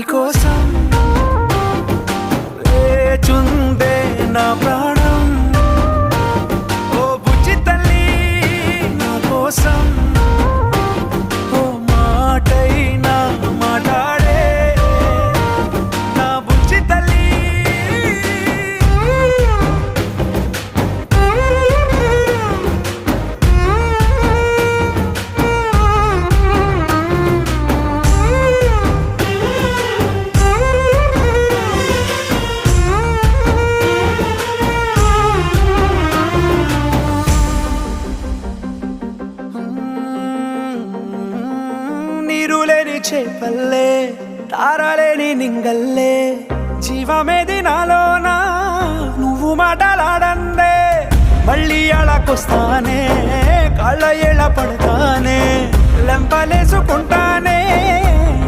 కోసం లేచుందే నా ప్రాణం. ఓ బుజ్జి తల్లి నా కోసం ఓ మాటైనా మాట్లాడే నా బుజ్జి తల్లి. నీరులేని చేపల్లే తారలేని నింగల్లే జీవమేది నాలోనా నువ్వు మాటలాడందే. మళ్ళీ అళకొస్తానే కాళ్ళ ఎళ్ళ పడతానే లెంపలేసుకుంటానే